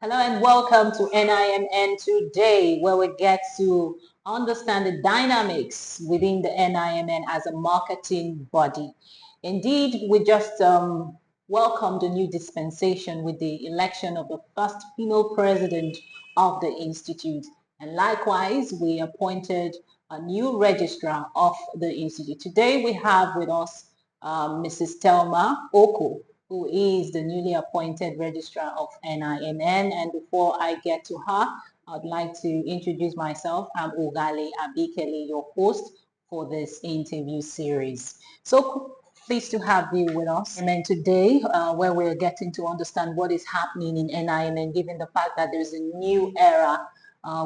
Hello and welcome to NIMN Today, where we get to understand the dynamics within the NIMN as a marketing body. Indeed, we just welcomed a new dispensation with the election of the first female president of the Institute. And likewise, we appointed a new registrar of the Institute. Today, we have with us Mrs. Thelma Okoh, who is the newly appointed Registrar of NIMN. And before I get to her, I'd like to introduce myself. I'm Ogale Abikele, your host for this interview series. So pleased to have you with us. And today, where we're getting to understand what is happening in NIMN, given the fact that there's a new era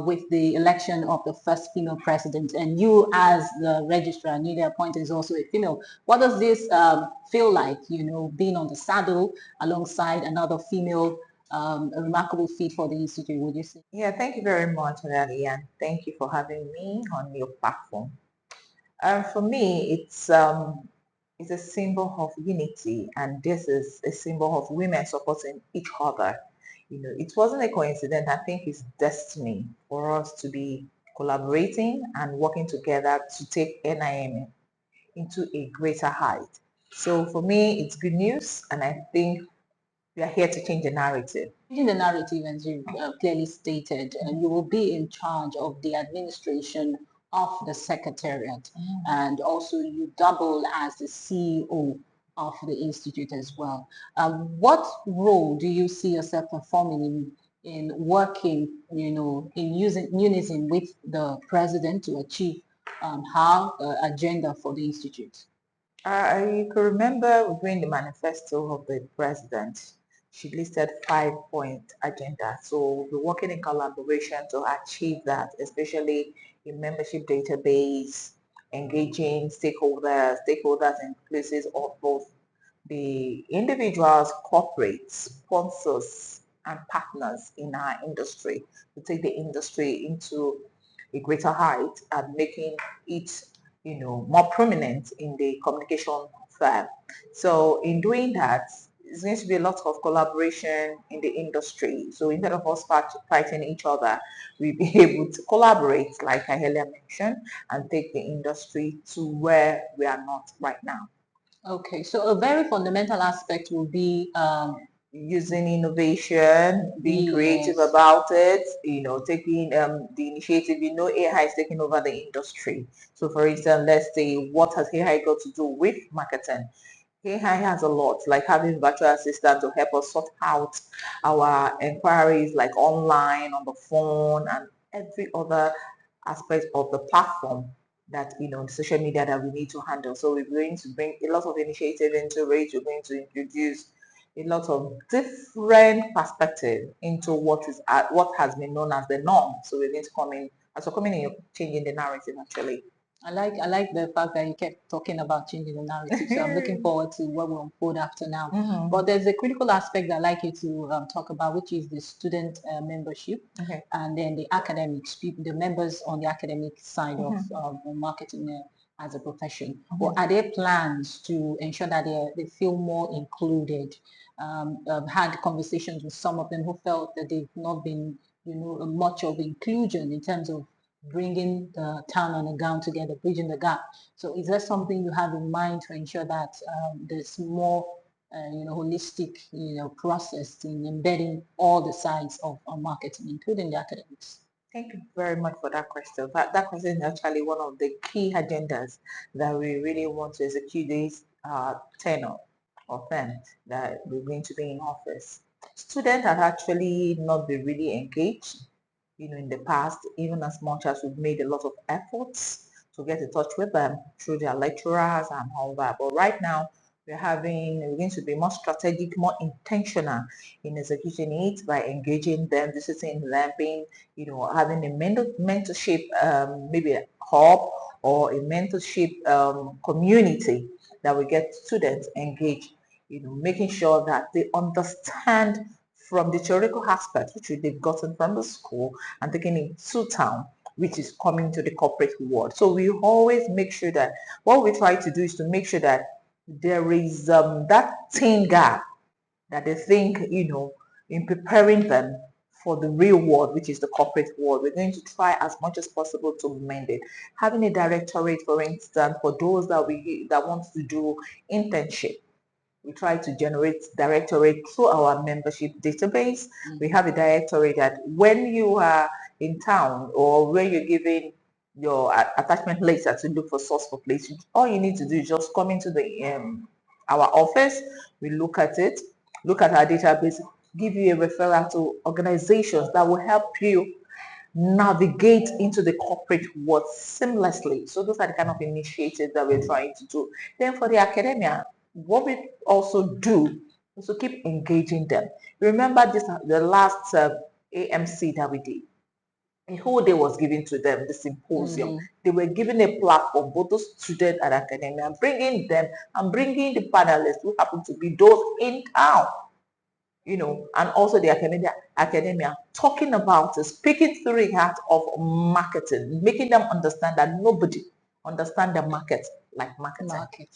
with the election of the first female president, and you as the registrar newly appointed is also a female. What does this feel like, being on the saddle alongside another female, a remarkable feat for the Institute, would you say? Yeah, thank you very much, Rally, and thank you for having me on your platform. For me, it's a symbol of unity, and this is a symbol of women supporting each other. It wasn't a coincidence. I think it's destiny for us to be collaborating and working together to take NIM into a greater height. So for me, it's good news, and I think we are here to change the narrative. Changing the narrative, as you clearly stated, you will be in charge of the administration of the secretariat, and also you double as the CEO of the institute as well. What role do you see yourself performing in working, in using unison with the president to achieve her agenda for the institute? I could remember reading the manifesto of the president. She listed 5-point agenda. So we're working in collaboration to achieve that, especially in membership database, engaging stakeholders in places of both the individuals, corporates, sponsors, and partners in our industry to take the industry into a greater height and making it more prominent in the communication firm. So in doing that, it's going to be a lot of collaboration in the industry. So instead of us fighting each other, we'll be able to collaborate, like I earlier mentioned, and take the industry to where we are not right now. Okay, so a very fundamental aspect will be using innovation, being creative about it, taking the initiative. AI is taking over the industry. So for instance, let's say, what has AI got to do with marketing? AI has a lot, like having virtual assistant to help us sort out our inquiries, like online, on the phone, and every other aspect of the platform that, social media that we need to handle. So we're going to bring a lot of initiative into it. We're going to introduce a lot of different perspective into what has been known as the norm. So we're going to come in, as we're coming in, you're changing the narrative actually. I like the fact that you kept talking about changing the narrative. So I'm looking forward to what will unfold after now. But there's a critical aspect that I'd like you to talk about, which is the student membership, and then the academics, the members on the academic side of marketing as a profession. Or are there plans to ensure that they feel more included? I've had conversations with some of them who felt that they've not been, much of inclusion in terms of bringing the town and the ground together, bridging the gap. So is there something you have in mind to ensure that there's more, holistic, process in embedding all the sides of marketing, including the academics? Thank you very much for that question. That question is actually one of the key agendas that we really want to execute this tenure or term that we're going to be in office. Students have actually not been really engaged in the past, even as much as we've made a lot of efforts to get in touch with them through their lecturers and all that. But right now, we're going to be more strategic, more intentional in executing it by engaging them, visiting them, being, having a mentorship, maybe a hub or a mentorship community that will get students engaged, making sure that they understand from the theoretical aspect, which they've gotten from the school, and taking it to town, which is coming to the corporate world. So we always make sure that what we try to do is to make sure that there is that thin gap that they think, in preparing them for the real world, which is the corporate world. We're going to try as much as possible to mend it. Having a directorate, for instance, for those that want to do internship, we try to generate directorate through our membership database. We have a directorate that when you are in town or when you're giving your attachment letter to look for source for place, all you need to do is just come into the our office. We look at it, look at our database, give you a referral to organizations that will help you navigate into the corporate world seamlessly. So those are the kind of initiatives that we're trying to do. Then for the academia, what we also do is to keep engaging them. Remember this, the last AMC that we did. A whole day was given to them, the symposium. They were given a platform, both those students and academia, bringing them and bringing the panelists who happen to be those in town, and also the academia talking about it, speaking through the heart of marketing, making them understand that nobody understands the market like marketing.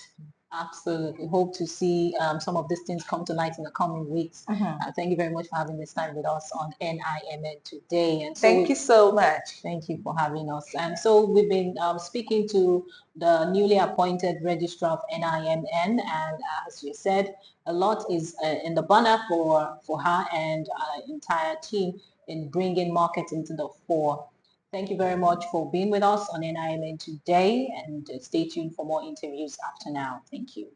Absolutely. Hope to see some of these things come to light in the coming weeks. Thank you very much for having this time with us on NIMN Today. And so thank you so much. Thank you for having us. And so we've been speaking to the newly appointed Registrar of NIMN, and as you said, a lot is in the banner for her and our entire team in bringing marketing to the fore. Thank you very much for being with us on NIMN Today, and stay tuned for more interviews after now. Thank you.